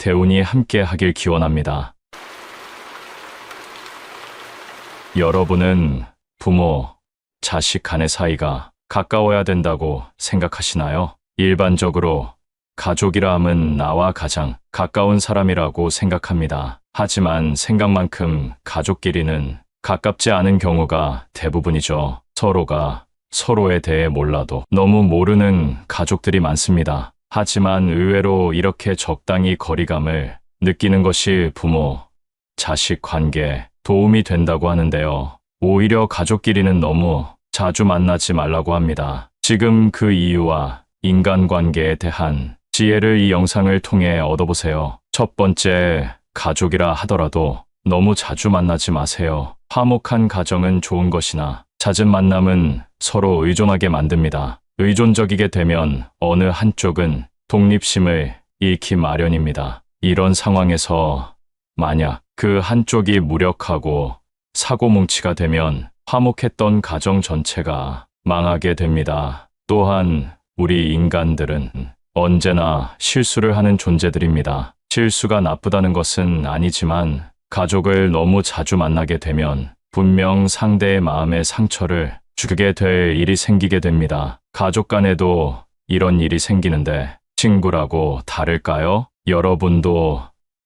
개운히 함께 하길 기원합니다. 여러분은 부모, 자식 간의 사이가 가까워야 된다고 생각하시나요? 일반적으로 가족이라 함은 나와 가장 가까운 사람이라고 생각합니다. 하지만 생각만큼 가족끼리는 가깝지 않은 경우가 대부분이죠. 서로가 서로에 대해 몰라도 너무 모르는 가족들이 많습니다. 하지만 의외로 이렇게 적당히 거리감을 느끼는 것이 부모, 자식 관계에 도움이 된다고 하는데요. 오히려 가족끼리는 너무 자주 만나지 말라고 합니다. 지금 그 이유와 인간관계에 대한 지혜를 이 영상을 통해 얻어보세요. 첫 번째, 가족이라 하더라도 너무 자주 만나지 마세요. 화목한 가정은 좋은 것이나 잦은 만남은 서로 의존하게 만듭니다. 의존적이게 되면 어느 한쪽은 독립심을 잃기 마련입니다. 이런 상황에서 만약 그 한쪽이 무력하고 사고뭉치가 되면 화목했던 가정 전체가 망하게 됩니다. 또한 우리 인간들은 언제나 실수를 하는 존재들입니다. 실수가 나쁘다는 것은 아니지만 가족을 너무 자주 만나게 되면 분명 상대의 마음에 상처를 주게 될 일이 생기게 됩니다. 가족 간에도 이런 일이 생기는데 친구라고 다를까요? 여러분도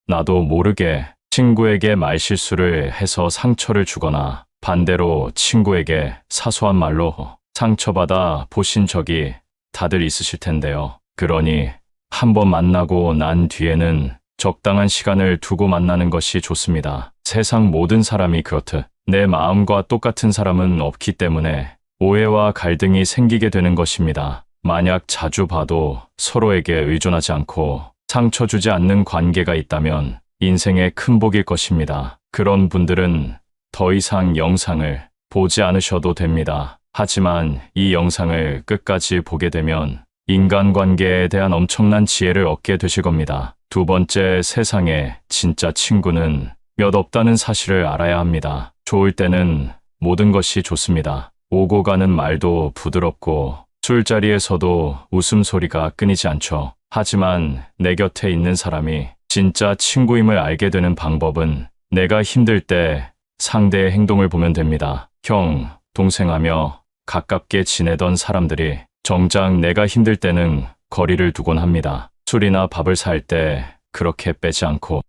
나도 모르게 친구에게 말실수를 해서 상처를 주거나 반대로 친구에게 사소한 말로 상처받아 보신 적이 다들 있으실 텐데요. 그러니 한번 만나고 난 뒤에는 적당한 시간을 두고 만나는 것이 좋습니다. 세상 모든 사람이 그렇듯 내 마음과 똑같은 사람은 없기 때문에 오해와 갈등이 생기게 되는 것입니다. 만약 자주 봐도 서로에게 의존하지 않고 상처 주지 않는 관계가 있다면 인생의 큰 복일 것입니다. 그런 분들은 더 이상 영상을 보지 않으셔도 됩니다. 하지만 이 영상을 끝까지 보게 되면 인간관계에 대한 엄청난 지혜를 얻게 되실 겁니다. 두 번째, 세상에 진짜 친구는 몇 없다는 사실을 알아야 합니다. 좋을 때는 모든 것이 좋습니다. 오고 가는 말도 부드럽고 술자리에서도 웃음소리가 끊이지 않죠. 하지만 내 곁에 있는 사람이 진짜 친구임을 알게 되는 방법은 내가 힘들 때 상대의 행동을 보면 됩니다. 형, 동생하며 가깝게 지내던 사람들이 정작 내가 힘들 때는 거리를 두곤 합니다. 술이나 밥을 살 때 그렇게 빼지 않고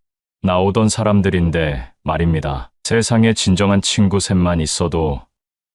나오던 사람들인데 말입니다. 세상에 진정한 친구 셋만 있어도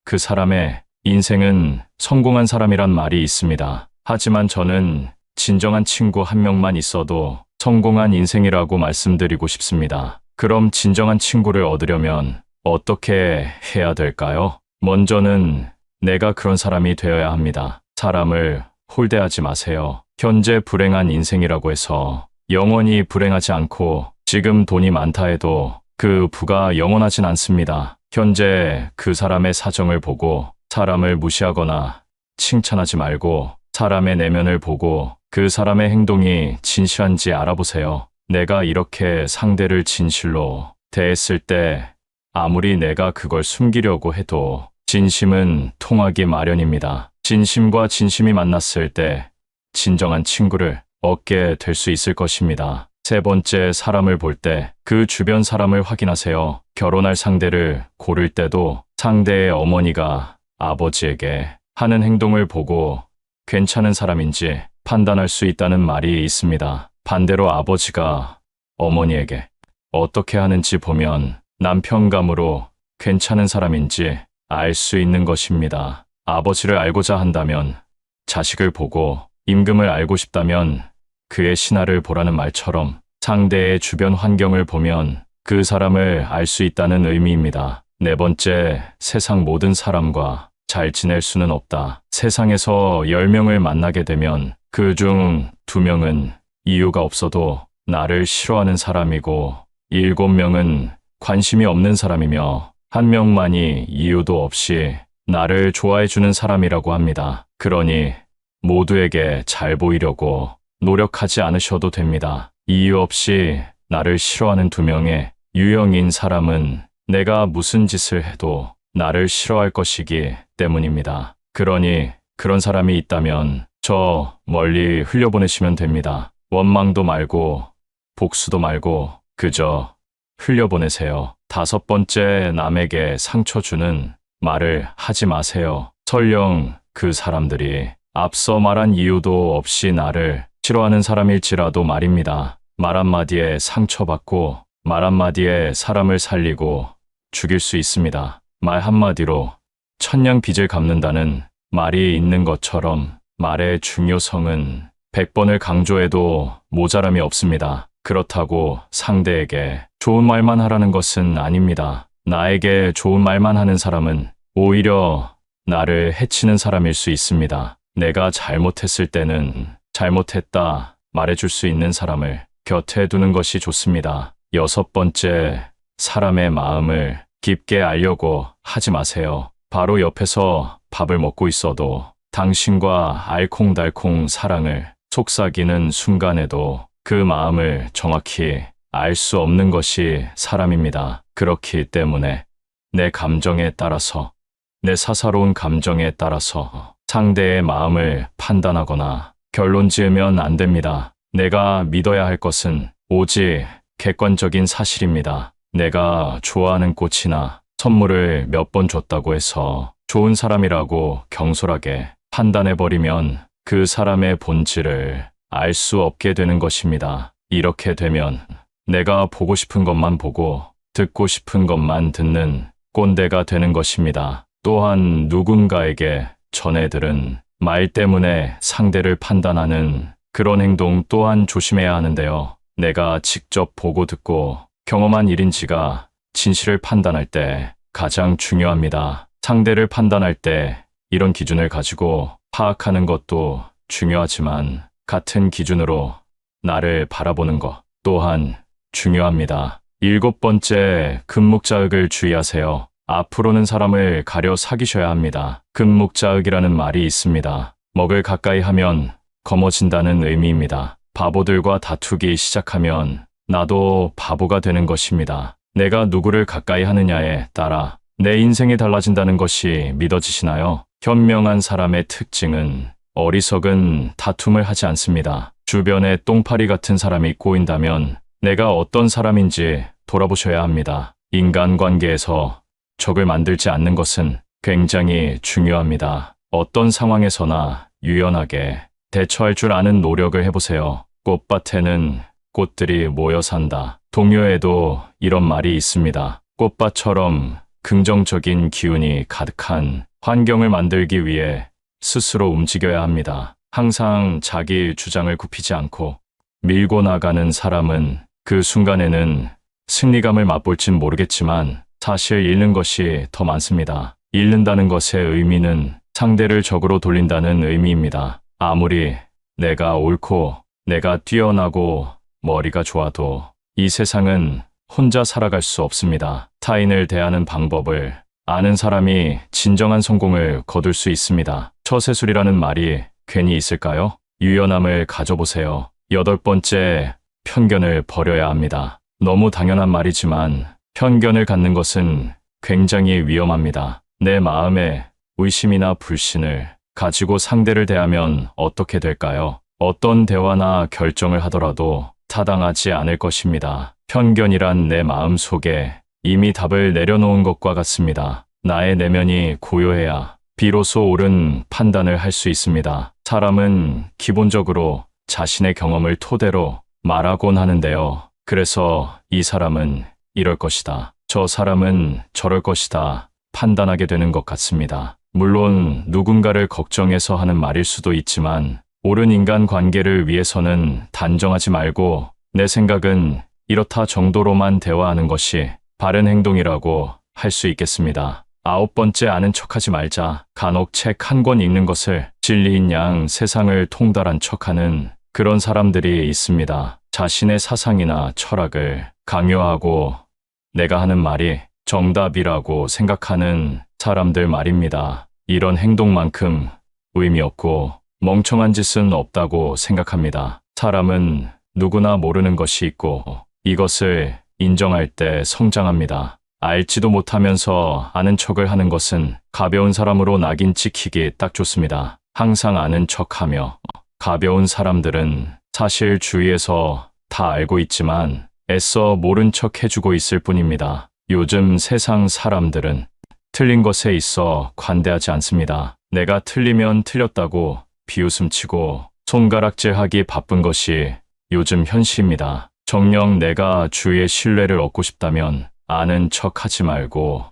그 사람의 인생은 성공한 사람이란 말이 있습니다. 하지만 저는 진정한 친구 한 명만 있어도 성공한 인생이라고 말씀드리고 싶습니다. 그럼 진정한 친구를 얻으려면 어떻게 해야 될까요? 먼저는 내가 그런 사람이 되어야 합니다. 사람을 홀대하지 마세요. 현재 불행한 인생이라고 해서 영원히 불행하지 않고 지금 돈이 많다 해도 그 부가 영원하진 않습니다. 현재 그 사람의 사정을 보고 사람을 무시하거나 칭찬하지 말고 사람의 내면을 보고 그 사람의 행동이 진실한지 알아보세요. 내가 이렇게 상대를 진실로 대했을 때 아무리 내가 그걸 숨기려고 해도 진심은 통하기 마련입니다. 진심과 진심이 만났을 때 진정한 친구를 얻게 될 수 있을 것입니다. 세 번째, 사람을 볼 때 그 주변 사람을 확인하세요. 결혼할 상대를 고를 때도 상대의 어머니가 아버지에게 하는 행동을 보고 괜찮은 사람인지 판단할 수 있다는 말이 있습니다. 반대로 아버지가 어머니에게 어떻게 하는지 보면 남편감으로 괜찮은 사람인지 알 수 있는 것입니다. 아버지를 알고자 한다면 자식을 보고 임금을 알고 싶다면 그의 신하를 보라는 말처럼 상대의 주변 환경을 보면 그 사람을 알 수 있다는 의미입니다. 네 번째, 세상 모든 사람과 잘 지낼 수는 없다. 세상에서 10명을 만나게 되면 그 중 2명은 이유가 없어도 나를 싫어하는 사람이고 7명은 관심이 없는 사람이며 1명만이 이유도 없이 나를 좋아해주는 사람이라고 합니다. 그러니 모두에게 잘 보이려고 노력하지 않으셔도 됩니다. 이유 없이 나를 싫어하는 2명의 유형인 사람은 내가 무슨 짓을 해도 나를 싫어할 것이기 때문입니다. 그러니 그런 사람이 있다면 저 멀리 흘려보내시면 됩니다. 원망도 말고 복수도 말고 그저 흘려보내세요. 다섯 번째, 남에게 상처 주는 말을 하지 마세요. 설령 그 사람들이 앞서 말한 이유도 없이 나를 싫어하는 사람일지라도 말입니다. 말 한마디에 상처받고 말 한마디에 사람을 살리고 죽일 수 있습니다. 말 한마디로 천냥 빚을 갚는다는 말이 있는 것처럼 말의 중요성은 100번을 강조해도 모자람이 없습니다. 그렇다고 상대에게 좋은 말만 하라는 것은 아닙니다. 나에게 좋은 말만 하는 사람은 오히려 나를 해치는 사람일 수 있습니다. 내가 잘못했을 때는 잘못했다 말해줄 수 있는 사람을 곁에 두는 것이 좋습니다. 여섯 번째, 사람의 마음을 깊게 알려고 하지 마세요. 바로 옆에서 밥을 먹고 있어도 당신과 알콩달콩 사랑을 속삭이는 순간에도 그 마음을 정확히 알 수 없는 것이 사람입니다. 그렇기 때문에 내 감정에 따라서, 내 사사로운 감정에 따라서 상대의 마음을 판단하거나 결론 지으면 안 됩니다. 내가 믿어야 할 것은 오직 객관적인 사실입니다. 내가 좋아하는 꽃이나 선물을 몇 번 줬다고 해서 좋은 사람이라고 경솔하게 판단해버리면 그 사람의 본질을 알 수 없게 되는 것입니다. 이렇게 되면 내가 보고 싶은 것만 보고 듣고 싶은 것만 듣는 꼰대가 되는 것입니다. 또한 누군가에게 전해들은 말 때문에 상대를 판단하는 그런 행동 또한 조심해야 하는데요. 내가 직접 보고 듣고 경험한 일인지가 진실을 판단할 때 가장 중요합니다. 상대를 판단할 때 이런 기준을 가지고 파악하는 것도 중요하지만 같은 기준으로 나를 바라보는 것 또한 중요합니다. 일곱 번째, 금묵자흑을 주의하세요. 앞으로는 사람을 가려 사귀셔야 합니다. 금묵자흑이라는 말이 있습니다. 먹을 가까이 하면 검어진다는 의미입니다. 바보들과 다투기 시작하면 나도 바보가 되는 것입니다. 내가 누구를 가까이 하느냐에 따라 내 인생이 달라진다는 것이 믿어지시나요? 현명한 사람의 특징은 어리석은 다툼을 하지 않습니다. 주변에 똥파리 같은 사람이 꼬인다면 내가 어떤 사람인지 돌아보셔야 합니다. 인간관계에서 적을 만들지 않는 것은 굉장히 중요합니다. 어떤 상황에서나 유연하게 대처할 줄 아는 노력을 해보세요. 꽃밭에는 꽃들이 모여 산다. 동요에도 이런 말이 있습니다. 꽃밭처럼 긍정적인 기운이 가득한 환경을 만들기 위해 스스로 움직여야 합니다. 항상 자기 주장을 굽히지 않고 밀고 나가는 사람은 그 순간에는 승리감을 맛볼진 모르겠지만 사실 잃는 것이 더 많습니다. 잃는다는 것의 의미는 상대를 적으로 돌린다는 의미입니다. 아무리 내가 옳고 내가 뛰어나고 머리가 좋아도 이 세상은 혼자 살아갈 수 없습니다. 타인을 대하는 방법을 아는 사람이 진정한 성공을 거둘 수 있습니다. 처세술이라는 말이 괜히 있을까요? 유연함을 가져보세요. 여덟 번째, 편견을 버려야 합니다. 너무 당연한 말이지만 편견을 갖는 것은 굉장히 위험합니다. 내 마음에 의심이나 불신을 가지고 상대를 대하면 어떻게 될까요? 어떤 대화나 결정을 하더라도 타당하지 않을 것입니다. 편견이란 내 마음 속에 이미 답을 내려놓은 것과 같습니다. 나의 내면이 고요해야 비로소 옳은 판단을 할 수 있습니다. 사람은 기본적으로 자신의 경험을 토대로 말하곤 하는데요. 그래서 이 사람은 이럴 것이다. 저 사람은 저럴 것이다. 판단하게 되는 것 같습니다. 물론 누군가를 걱정해서 하는 말일 수도 있지만 옳은 인간 관계를 위해서는 단정하지 말고 내 생각은 이렇다 정도로만 대화하는 것이 바른 행동이라고 할 수 있겠습니다. 아홉 번째, 아는 척하지 말자. 간혹 책 한 권 읽는 것을 진리인 양 세상을 통달한 척하는 그런 사람들이 있습니다. 자신의 사상이나 철학을 강요하고 내가 하는 말이 정답이라고 생각하는 사람들 말입니다. 이런 행동만큼 의미 없고 멍청한 짓은 없다고 생각합니다. 사람은 누구나 모르는 것이 있고 이것을 인정할 때 성장합니다. 알지도 못하면서 아는 척을 하는 것은 가벼운 사람으로 낙인 찍히기 딱 좋습니다. 항상 아는 척하며 가벼운 사람들은 사실 주위에서 다 알고 있지만 애써 모른 척 해주고 있을 뿐입니다. 요즘 세상 사람들은 틀린 것에 있어 관대하지 않습니다. 내가 틀리면 틀렸다고 비웃음치고 손가락질하기 바쁜 것이 요즘 현실입니다. 정녕 내가 주위의 신뢰를 얻고 싶다면 아는 척 하지 말고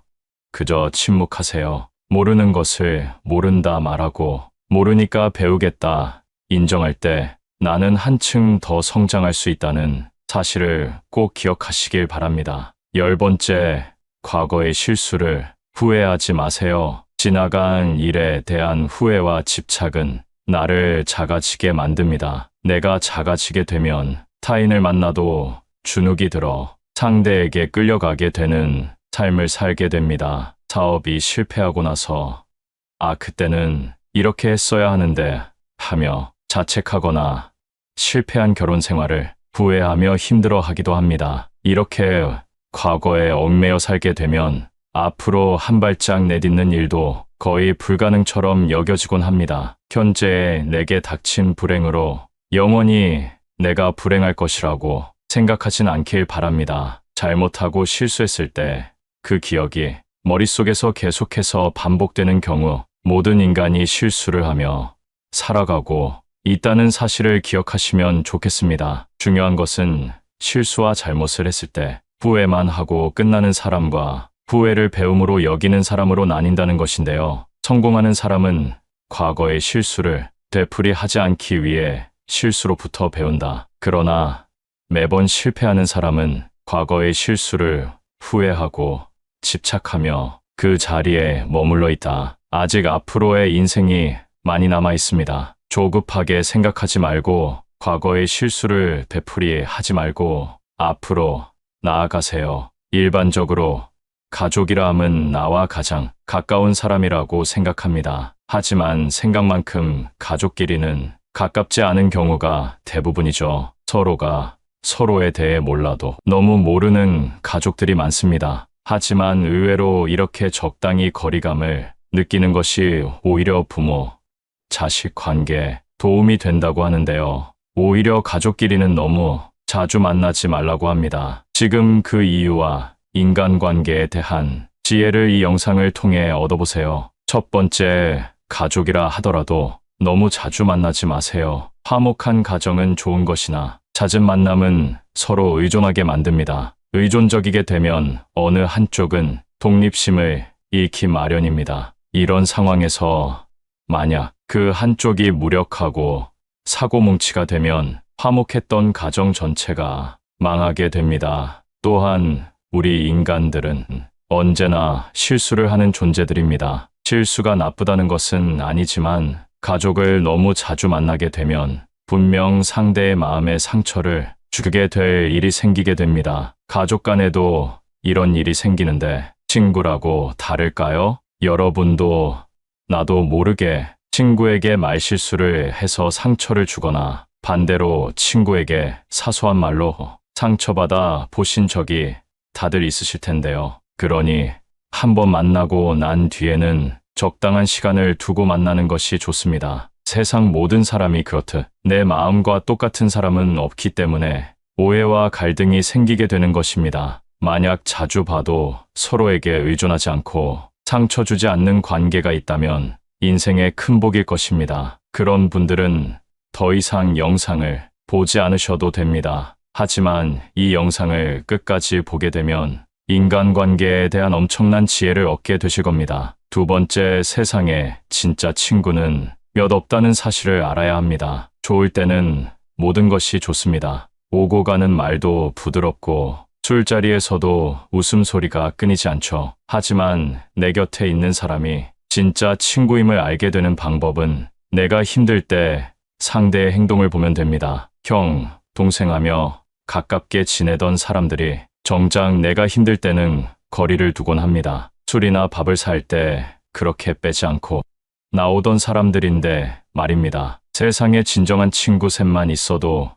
그저 침묵하세요. 모르는 것을 모른다 말하고 모르니까 배우겠다 인정할 때 나는 한층 더 성장할 수 있다는 사실을 꼭 기억하시길 바랍니다. 10번째, 과거의 실수를 후회하지 마세요. 지나간 일에 대한 후회와 집착은 나를 작아지게 만듭니다. 내가 작아지게 되면 타인을 만나도 주눅이 들어 상대에게 끌려가게 되는 삶을 살게 됩니다. 사업이 실패하고 나서 그때는 이렇게 했어야 하는데 하며 자책하거나 실패한 결혼 생활을 후회하며 힘들어하기도 합니다. 이렇게 과거에 얽매여 살게 되면 앞으로 한 발짝 내딛는 일도 거의 불가능처럼 여겨지곤 합니다. 현재 내게 닥친 불행으로 영원히 내가 불행할 것이라고 생각하진 않길 바랍니다. 잘못하고 실수했을 때 그 기억이 머릿속에서 계속해서 반복되는 경우 모든 인간이 실수를 하며 살아가고 있다는 사실을 기억하시면 좋겠습니다. 중요한 것은 실수와 잘못을 했을 때 후회만 하고 끝나는 사람과 후회를 배움으로 여기는 사람으로 나뉜다는 것인데요. 성공하는 사람은 과거의 실수를 되풀이하지 않기 위해 실수로부터 배운다. 그러나 매번 실패하는 사람은 과거의 실수를 후회하고 집착하며 그 자리에 머물러 있다. 아직 앞으로의 인생이 많이 남아 있습니다. 조급하게 생각하지 말고 과거의 실수를 되풀이하지 말고 앞으로 나아가세요. 일반적으로 가족이라 함은 나와 가장 가까운 사람이라고 생각합니다. 하지만 생각만큼 가족끼리는 가깝지 않은 경우가 대부분이죠. 서로가 서로에 대해 몰라도 너무 모르는 가족들이 많습니다. 하지만 의외로 이렇게 적당히 거리감을 느끼는 것이 오히려 부모, 자식 관계에 도움이 된다고 하는데요. 오히려 가족끼리는 너무 자주 만나지 말라고 합니다. 지금 그 이유와 인간관계에 대한 지혜를 이 영상을 통해 얻어보세요. 첫 번째, 가족이라 하더라도 너무 자주 만나지 마세요. 화목한 가정은 좋은 것이나 잦은 만남은 서로 의존하게 만듭니다. 의존적이게 되면 어느 한쪽은 독립심을 잃기 마련입니다. 이런 상황에서 만약 그 한쪽이 무력하고 사고뭉치가 되면 화목했던 가정 전체가 망하게 됩니다. 또한 우리 인간들은 언제나 실수를 하는 존재들입니다. 실수가 나쁘다는 것은 아니지만 가족을 너무 자주 만나게 되면 분명 상대의 마음에 상처를 주게 될 일이 생기게 됩니다. 가족 간에도 이런 일이 생기는데 친구라고 다를까요? 여러분도 나도 모르게 친구에게 말실수를 해서 상처를 주거나 반대로 친구에게 사소한 말로 상처받아 보신 적이 다들 있으실 텐데요. 그러니 한번 만나고 난 뒤에는 적당한 시간을 두고 만나는 것이 좋습니다. 세상 모든 사람이 그렇듯 내 마음과 똑같은 사람은 없기 때문에 오해와 갈등이 생기게 되는 것입니다. 만약 자주 봐도 서로에게 의존하지 않고 상처 주지 않는 관계가 있다면 인생의 큰 복일 것입니다. 그런 분들은 더 이상 영상을 보지 않으셔도 됩니다. 하지만 이 영상을 끝까지 보게 되면 인간관계에 대한 엄청난 지혜를 얻게 되실 겁니다. 두 번째, 세상에 진짜 친구는 몇 없다는 사실을 알아야 합니다. 좋을 때는 모든 것이 좋습니다. 오고 가는 말도 부드럽고 술자리에서도 웃음소리가 끊이지 않죠. 하지만 내 곁에 있는 사람이 진짜 친구임을 알게 되는 방법은 내가 힘들 때 상대의 행동을 보면 됩니다. 형, 동생하며 가깝게 지내던 사람들이 정작 내가 힘들 때는 거리를 두곤 합니다. 술이나 밥을 살 때 그렇게 빼지 않고 나오던 사람들인데 말입니다. 세상에 진정한 친구 셋만 있어도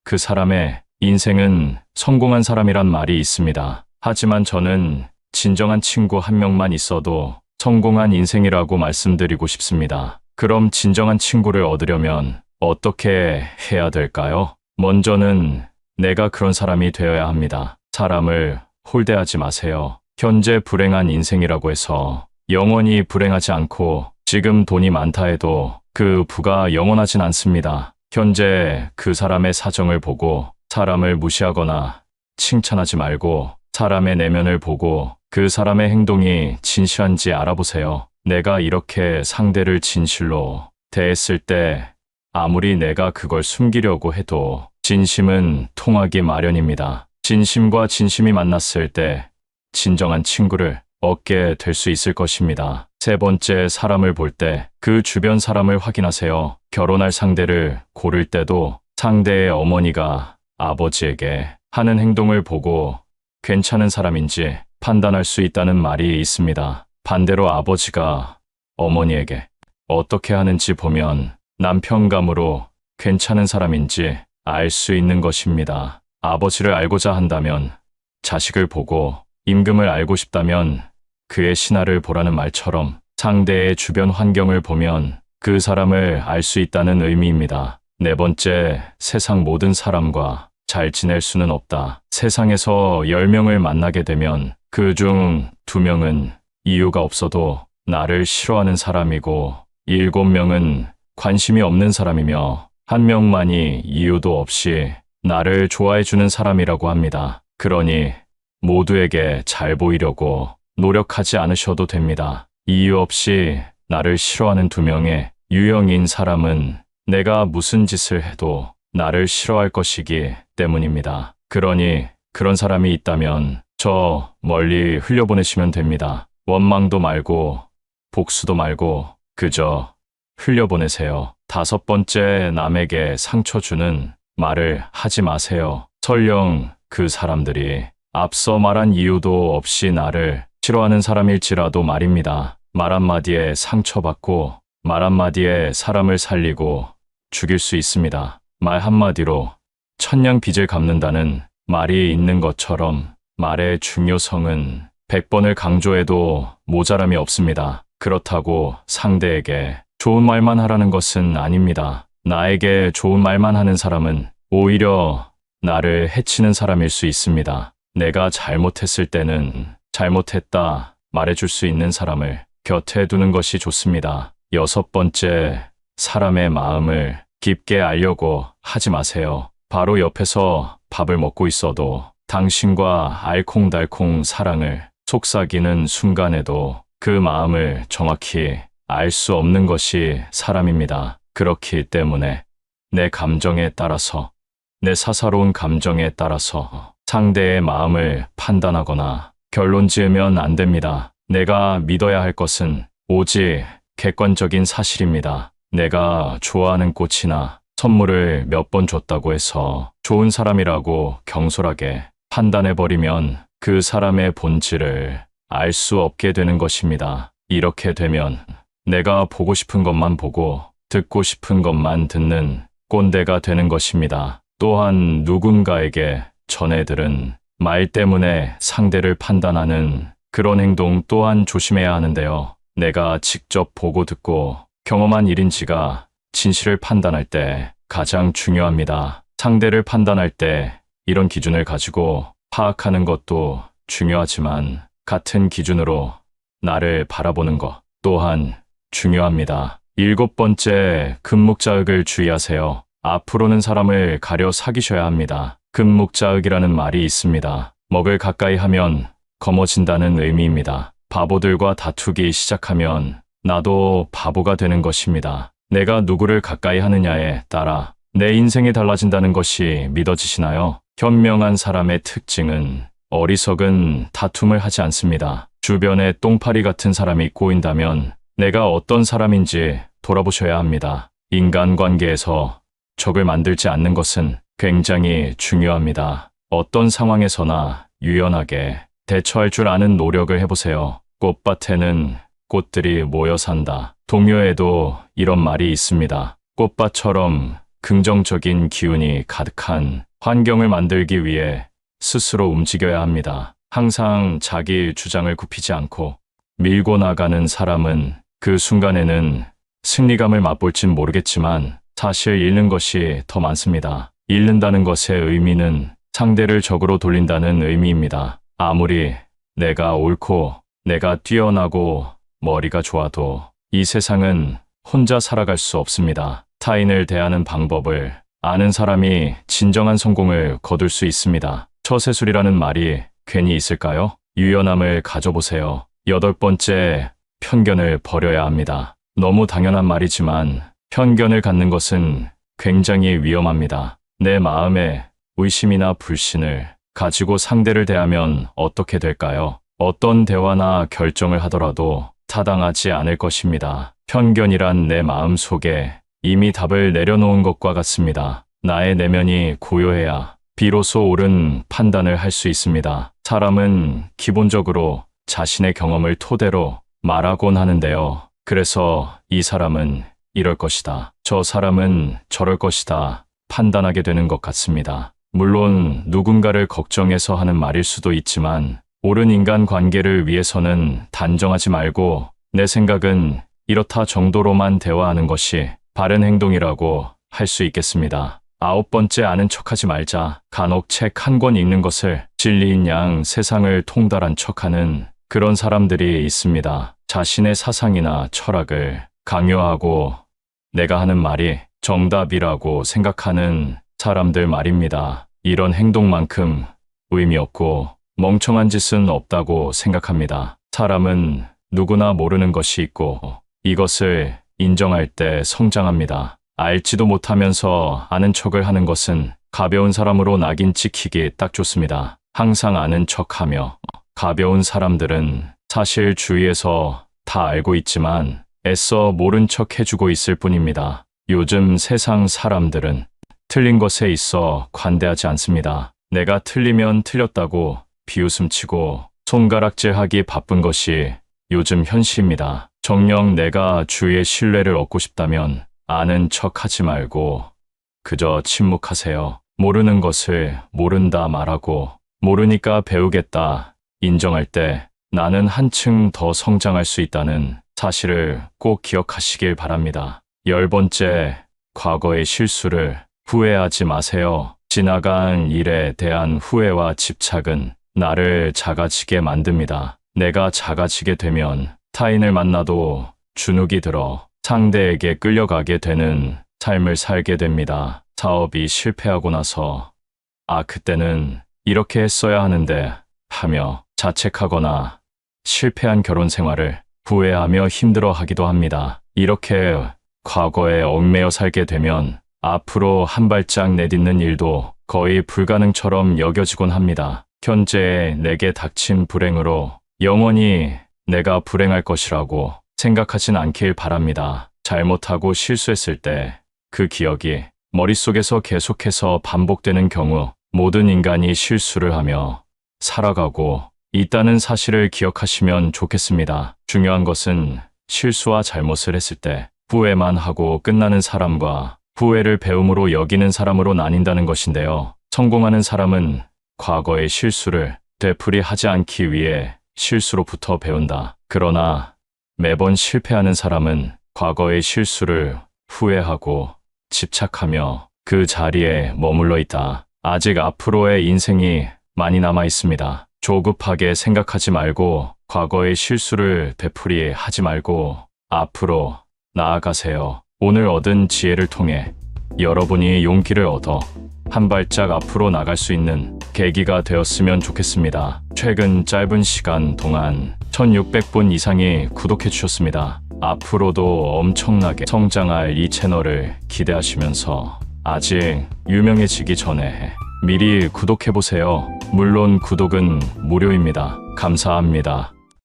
그 사람의 인생은 성공한 사람이란 말이 있습니다. 하지만 저는 진정한 친구 한 명만 있어도 성공한 인생이라고 말씀드리고 싶습니다. 그럼 진정한 친구를 얻으려면 어떻게 해야 될까요? 먼저는 내가 그런 사람이 되어야 합니다. 사람을 홀대하지 마세요. 현재 불행한 인생이라고 해서 영원히 불행하지 않고 지금 돈이 많다 해도 그 부가 영원하진 않습니다. 현재 그 사람의 사정을 보고 사람을 무시하거나 칭찬하지 말고 사람의 내면을 보고 그 사람의 행동이 진실한지 알아보세요. 내가 이렇게 상대를 진실로 대했을 때 아무리 내가 그걸 숨기려고 해도 진심은 통하기 마련입니다. 진심과 진심이 만났을 때 진정한 친구를 얻게 될 수 있을 것입니다. 세 번째, 사람을 볼 때 그 주변 사람을 확인하세요. 결혼할 상대를 고를 때도 상대의 어머니가 아버지에게 하는 행동을 보고 괜찮은 사람인지 판단할 수 있다는 말이 있습니다. 반대로 아버지가 어머니에게 어떻게 하는지 보면 남편감으로 괜찮은 사람인지 알 수 있는 것입니다. 아버지를 알고자 한다면 자식을 보고 임금을 알고 싶다면 그의 신하를 보라는 말처럼 상대의 주변 환경을 보면 그 사람을 알 수 있다는 의미입니다. 네 번째, 세상 모든 사람과 잘 지낼 수는 없다. 세상에서 10명을 만나게 되면 그 중 2명은 이유가 없어도 나를 싫어하는 사람이고 7명은 관심이 없는 사람이며 1명만이 이유도 없이 나를 좋아해주는 사람이라고 합니다. 그러니 모두에게 잘 보이려고 노력하지 않으셔도 됩니다. 이유 없이 나를 싫어하는 2명의 유형인 사람은 내가 무슨 짓을 해도 나를 싫어할 것이기 때문입니다. 그러니 그런 사람이 있다면 저 멀리 흘려보내시면 됩니다. 원망도 말고 복수도 말고 그저 흘려보내세요. 5번째, 남에게 상처 주는 말을 하지 마세요. 설령 그 사람들이 앞서 말한 이유도 없이 나를 싫어하는 사람일지라도 말입니다. 말 한마디에 상처받고 말 한마디에 사람을 살리고 죽일 수 있습니다. 말 한마디로 천냥 빚을 갚는다는 말이 있는 것처럼 말의 중요성은 100번을 강조해도 모자람이 없습니다. 그렇다고 상대에게 좋은 말만 하라는 것은 아닙니다. 나에게 좋은 말만 하는 사람은 오히려 나를 해치는 사람일 수 있습니다. 내가 잘못했을 때는 잘못했다 말해줄 수 있는 사람을 곁에 두는 것이 좋습니다. 6번째, 사람의 마음을 깊게 알려고 하지 마세요. 바로 옆에서 밥을 먹고 있어도 당신과 알콩달콩 사랑을 속삭이는 순간에도 그 마음을 정확히 알 수 없는 것이 사람입니다. 그렇기 때문에 내 감정에 따라서, 내 사사로운 감정에 따라서 상대의 마음을 판단하거나 결론 지으면 안 됩니다. 내가 믿어야 할 것은 오직 객관적인 사실입니다. 내가 좋아하는 꽃이나 선물을 몇 번 줬다고 해서 좋은 사람이라고 경솔하게 판단해버리면 그 사람의 본질을 알 수 없게 되는 것입니다. 이렇게 되면 내가 보고 싶은 것만 보고 듣고 싶은 것만 듣는 꼰대가 되는 것입니다. 또한 누군가에게 전해들은 말 때문에 상대를 판단하는 그런 행동 또한 조심해야 하는데요. 내가 직접 보고 듣고 경험한 일인지가 진실을 판단할 때 가장 중요합니다. 상대를 판단할 때 이런 기준을 가지고 파악하는 것도 중요하지만 같은 기준으로 나를 바라보는 것 또한 중요합니다. 7번째, 금묵자흑을 주의하세요. 앞으로는 사람을 가려 사귀셔야 합니다. 금묵자흑이라는 말이 있습니다. 먹을 가까이 하면 검어진다는 의미입니다. 바보들과 다투기 시작하면 나도 바보가 되는 것입니다. 내가 누구를 가까이 하느냐에 따라 내 인생이 달라진다는 것이 믿어지시나요? 현명한 사람의 특징은 어리석은 다툼을 하지 않습니다. 주변에 똥파리 같은 사람이 꼬인다면 내가 어떤 사람인지 돌아보셔야 합니다. 인간관계에서 적을 만들지 않는 것은 굉장히 중요합니다. 어떤 상황에서나 유연하게 대처할 줄 아는 노력을 해보세요. 꽃밭에는 꽃들이 모여 산다. 동요에도 이런 말이 있습니다. 꽃밭처럼 긍정적인 기운이 가득한 환경을 만들기 위해 스스로 움직여야 합니다. 항상 자기 주장을 굽히지 않고 밀고 나가는 사람은 그 순간에는 승리감을 맛볼진 모르겠지만 사실 잃는 것이 더 많습니다. 잃는다는 것의 의미는 상대를 적으로 돌린다는 의미입니다. 아무리 내가 옳고 내가 뛰어나고 머리가 좋아도 이 세상은 혼자 살아갈 수 없습니다. 타인을 대하는 방법을 아는 사람이 진정한 성공을 거둘 수 있습니다. 처세술이라는 말이 괜히 있을까요? 유연함을 가져보세요. 8번째, 편견을 버려야 합니다. 너무 당연한 말이지만 편견을 갖는 것은 굉장히 위험합니다. 내 마음에 의심이나 불신을 가지고 상대를 대하면 어떻게 될까요? 어떤 대화나 결정을 하더라도 타당하지 않을 것입니다. 편견이란 내 마음 속에 이미 답을 내려놓은 것과 같습니다. 나의 내면이 고요해야 비로소 옳은 판단을 할 수 있습니다. 사람은 기본적으로 자신의 경험을 토대로 말하곤 하는데요. 그래서 이 사람은 이럴 것이다, 저 사람은 저럴 것이다 판단하게 되는 것 같습니다. 물론 누군가를 걱정해서 하는 말일 수도 있지만 옳은 인간 관계를 위해서는 단정하지 말고 내 생각은 이렇다 정도로만 대화하는 것이 바른 행동이라고 할 수 있겠습니다. 9번째, 아는 척하지 말자. 간혹 책 한 권 읽는 것을 진리인 양 세상을 통달한 척하는 그런 사람들이 있습니다. 자신의 사상이나 철학을 강요하고 내가 하는 말이 정답이라고 생각하는 사람들 말입니다. 이런 행동만큼 의미 없고 멍청한 짓은 없다고 생각합니다. 사람은 누구나 모르는 것이 있고 이것을 인정할 때 성장합니다. 알지도 못하면서 아는 척을 하는 것은 가벼운 사람으로 낙인 찍히기 딱 좋습니다. 항상 아는 척하며 가벼운 사람들은 사실 주위에서 다 알고 있지만 애써 모른 척 해주고 있을 뿐입니다. 요즘 세상 사람들은 틀린 것에 있어 관대하지 않습니다. 내가 틀리면 틀렸다고 비웃음치고 손가락질하기 바쁜 것이 요즘 현실입니다. 정녕 내가 주위의 신뢰를 얻고 싶다면 아는 척하지 말고 그저 침묵하세요. 모르는 것을 모른다 말하고 모르니까 배우겠다 인정할 때 나는 한층 더 성장할 수 있다는 사실을 꼭 기억하시길 바랍니다. 10번째, 과거의 실수를 후회하지 마세요. 지나간 일에 대한 후회와 집착은 나를 작아지게 만듭니다. 내가 작아지게 되면 타인을 만나도 주눅이 들어 상대에게 끌려가게 되는 삶을 살게 됩니다. 사업이 실패하고 나서 그때는 이렇게 했어야 하는데 하며 자책하거나 실패한 결혼 생활을 후회하며 힘들어하기도 합니다. 이렇게 과거에 얽매여 살게 되면 앞으로 한 발짝 내딛는 일도 거의 불가능처럼 여겨지곤 합니다. 현재 내게 닥친 불행으로 영원히 내가 불행할 것이라고 생각하진 않길 바랍니다. 잘못하고 실수했을 때 그 기억이 머릿속에서 계속해서 반복되는 경우 모든 인간이 실수를 하며 살아가고 있다는 사실을 기억하시면 좋겠습니다. 중요한 것은 실수와 잘못을 했을 때 후회만 하고 끝나는 사람과 후회를 배움으로 여기는 사람으로 나뉜다는 것인데요. 성공하는 사람은 과거의 실수를 되풀이하지 않기 위해 실수로부터 배운다. 그러나 매번 실패하는 사람은 과거의 실수를 후회하고 집착하며 그 자리에 머물러 있다. 아직 앞으로의 인생이 많이 남아 있습니다. 조급하게 생각하지 말고 과거의 실수를 되풀이하지 말고 앞으로 나아가세요. 오늘 얻은 지혜를 통해 여러분이 용기를 얻어 한 발짝 앞으로 나갈 수 있는 계기가 되었으면 좋겠습니다. 최근 짧은 시간 동안 1600분 이상이 구독해 주셨습니다. 앞으로도 엄청나게 성장할 이 채널을 기대하시면서 아직 유명해지기 전에 미리 구독해 보세요. 물론 구독은 무료입니다. 감사합니다.